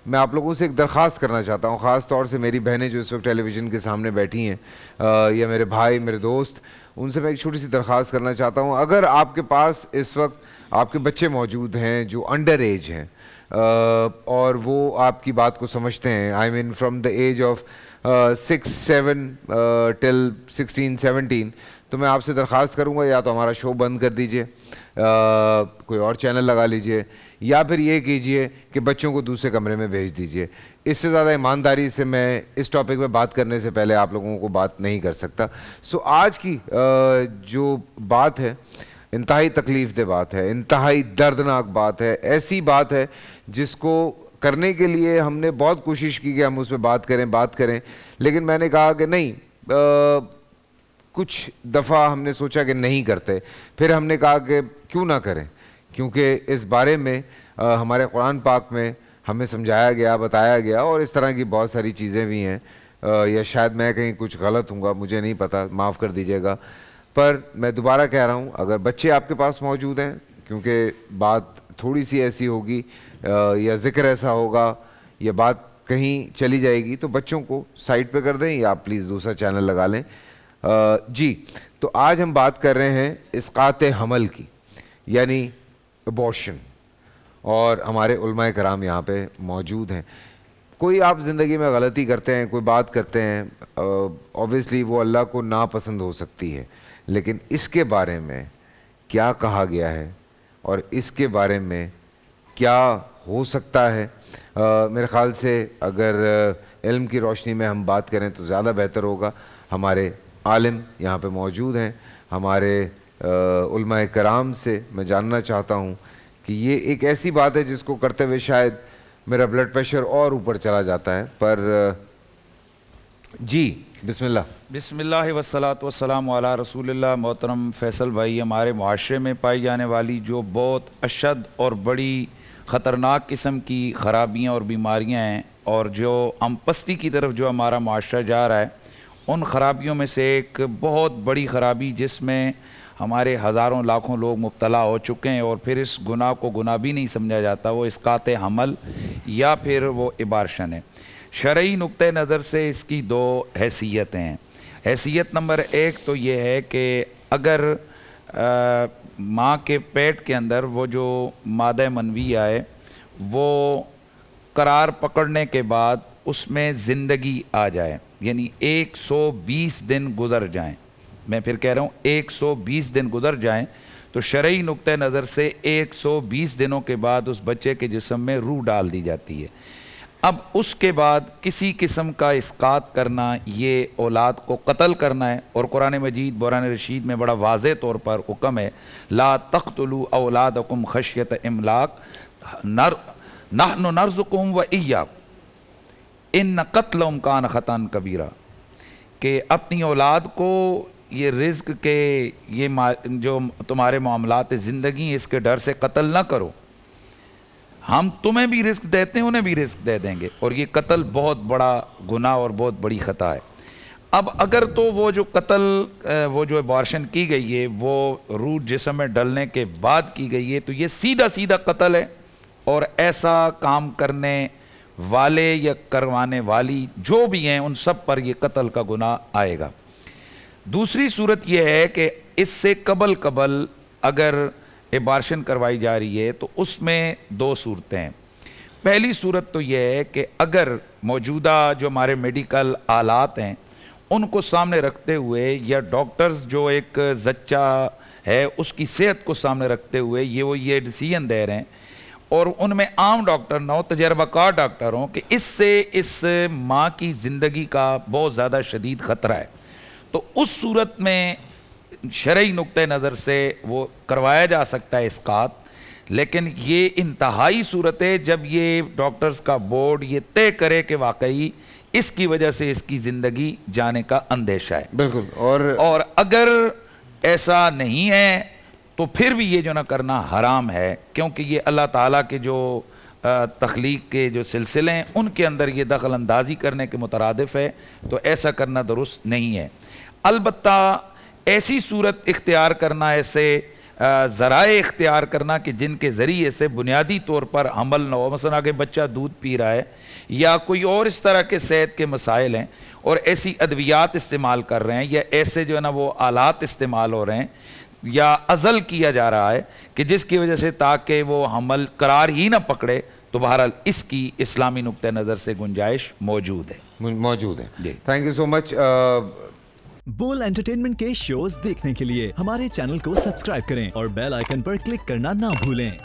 میں آپ لوگوں سے ایک درخواست کرنا چاہتا ہوں, خاص طور سے میری بہنیں جو اس وقت ٹیلی ویژن کے سامنے بیٹھی ہیں, یا میرے بھائی, میرے دوست, ان سے میں ایک چھوٹی سی درخواست کرنا چاہتا ہوں. اگر آپ کے پاس اس وقت آپ کے بچے موجود ہیں جو انڈر ایج ہیں اور وہ آپ کی بات کو سمجھتے ہیں, آئی مین فرام دا ایج آف 6, 7 ٹل 16, 17, تو میں آپ سے درخواست کروں گا یا تو ہمارا شو بند کر دیجئے, کوئی اور چینل لگا لیجئے, یا پھر یہ کیجئے کہ بچوں کو دوسرے کمرے میں بھیج دیجئے. اس سے زیادہ ایمانداری سے میں اس ٹاپک پہ بات کرنے سے پہلے آپ لوگوں کو بات نہیں کر سکتا. سو آج کی جو بات ہے انتہائی تکلیف دہ بات ہے, انتہائی دردناک بات ہے, ایسی بات ہے جس کو کرنے کے لیے ہم نے بہت کوشش کی کہ ہم اس پہ بات کریں, لیکن میں نے کہا کہ نہیں, کچھ دفعہ ہم نے سوچا کہ نہیں کرتے, پھر ہم نے کہا کہ کیوں نہ کریں, کیونکہ اس بارے میں ہمارے قرآن پاک میں ہمیں سمجھایا گیا, بتایا گیا, اور اس طرح کی بہت ساری چیزیں بھی ہیں, یا شاید میں کہیں کچھ غلط ہوں گا, مجھے نہیں پتہ, معاف کر دیجیے گا. پر میں دوبارہ کہہ رہا ہوں, اگر بچے آپ کے پاس موجود ہیں, کیونکہ بات تھوڑی سی ایسی ہوگی یا ذکر ایسا ہوگا یا بات کہیں چلی جائے گی, تو بچوں کو سائڈ پہ کر دیں یا آپ پلیز دوسرا چینل لگا لیں. جی, تو آج ہم بات کر رہے ہیں اسقاط حمل کی, یعنی ابورشن, اور ہمارے علماء کرام یہاں پہ موجود ہیں. کوئی آپ زندگی میں غلطی کرتے ہیں, کوئی بات کرتے ہیں, اوبویسلی وہ اللہ کو ناپسند ہو سکتی ہے, لیکن اس کے بارے میں کیا کہا گیا ہے اور اس کے بارے میں کیا ہو سکتا ہے, میرے خیال سے اگر علم کی روشنی میں ہم بات کریں تو زیادہ بہتر ہوگا. ہمارے عالم یہاں پہ موجود ہیں, ہمارے علماء کرام سے میں جاننا چاہتا ہوں کہ یہ ایک ایسی بات ہے جس کو کرتے ہوئے شاید میرا بلڈ پریشر اور اوپر چلا جاتا ہے. پر جی بسم اللہ. بسم اللہ والصلاۃ والسلام علی رسول اللہ. محترم فیصل بھائی, ہمارے معاشرے میں پائی جانے والی جو بہت اشد اور بڑی خطرناک قسم کی خرابیاں اور بیماریاں ہیں, اور جو ہم پستی کی طرف جو ہمارا معاشرہ جا رہا ہے, ان خرابیوں میں سے ایک بہت بڑی خرابی جس میں ہمارے ہزاروں لاکھوں لوگ مبتلا ہو چکے ہیں, اور پھر اس گناہ کو گناہ بھی نہیں سمجھا جاتا, وہ اسقاط حمل یا پھر وہ ابارشن ہے. شرعی نقطہ نظر سے اس کی دو حیثیتیں ہیں. حیثیت نمبر ایک تو یہ ہے کہ اگر ماں کے پیٹ کے اندر وہ جو مادہ منویہ ہے وہ قرار پکڑنے کے بعد اس میں زندگی آ جائے, یعنی 120 دن گزر جائیں, میں پھر کہہ رہا ہوں 120 دن گزر جائیں, تو شرعی نقطہ نظر سے 120 دنوں کے بعد اس بچے کے جسم میں روح ڈال دی جاتی ہے. اب اس کے بعد کسی قسم کا اسقاط کرنا یہ اولاد کو قتل کرنا ہے, اور قرآن مجید قرآن رشید میں بڑا واضح طور پر حکم ہے, لا تقتلوا اولادکم خشیۃ املاق نحن نرزقهم وإیاکم ان قتلهم کان خطأ کبیرا, کہ اپنی اولاد کو یہ رزق کے یہ جو تمہارے معاملات زندگی اس کے ڈر سے قتل نہ کرو, ہم تمہیں بھی رزق دیتے ہیں انہیں بھی رزق دے دیں گے, اور یہ قتل بہت بڑا گناہ اور بہت بڑی خطا ہے. اب اگر تو وہ جو قتل وہ جو ابارشن کی گئی ہے وہ روح جسم میں ڈلنے کے بعد کی گئی ہے, تو یہ سیدھا سیدھا قتل ہے, اور ایسا کام کرنے والے یا کروانے والی جو بھی ہیں ان سب پر یہ قتل کا گناہ آئے گا. دوسری صورت یہ ہے کہ اس سے قبل اگر ابارشن کروائی جا رہی ہے تو اس میں دو صورتیں ہیں. پہلی صورت تو یہ ہے کہ اگر موجودہ جو ہمارے میڈیکل آلات ہیں ان کو سامنے رکھتے ہوئے, یا ڈاکٹرز جو ایک زچہ ہے اس کی صحت کو سامنے رکھتے ہوئے یہ ڈیسیژن دے رہے ہیں, اور ان میں عام ڈاکٹر نہ ہو, تجربہ کار ڈاکٹر ہوں, کہ اس سے اس ماں کی زندگی کا بہت زیادہ شدید خطرہ ہے, تو اس صورت میں شرعی نقطہ نظر سے وہ کروایا جا سکتا ہے اسقاط. لیکن یہ انتہائی صورت ہے جب یہ ڈاکٹرز کا بورڈ یہ طے کرے کہ واقعی اس کی وجہ سے اس کی زندگی جانے کا اندیشہ ہے. بالکل. اور اگر ایسا نہیں ہے تو پھر بھی یہ جو نہ کرنا حرام ہے, کیونکہ یہ اللہ تعالیٰ کے جو تخلیق کے جو سلسلے ہیں ان کے اندر یہ دخل اندازی کرنے کے مترادف ہے, تو ایسا کرنا درست نہیں ہے. البتہ ایسی صورت اختیار کرنا ایسے ذرائع اختیار کرنا کہ جن کے ذریعے سے بنیادی طور پر حمل نہ ہو، مثلا کہ بچہ دودھ پی رہا ہے یا کوئی اور اس طرح کے صحت کے مسائل ہیں اور ایسی ادویات استعمال کر رہے ہیں یا ایسے جو ہے نا وہ آلات استعمال ہو رہے ہیں یا عزل کیا جا رہا ہے کہ جس کی وجہ سے تاکہ وہ حمل قرار ہی نہ پکڑے، تو بہرحال اس کی اسلامی نقطہ نظر سے گنجائش موجود ہے۔ موجود ہے۔ جی تھینک یو سو مچ۔ بول انٹرٹینمنٹ کے شوز دیکھنے کے لیے ہمارے چینل کو سبسکرائب کریں اور بیل آئیکن پر کلک کرنا نہ بھولیں۔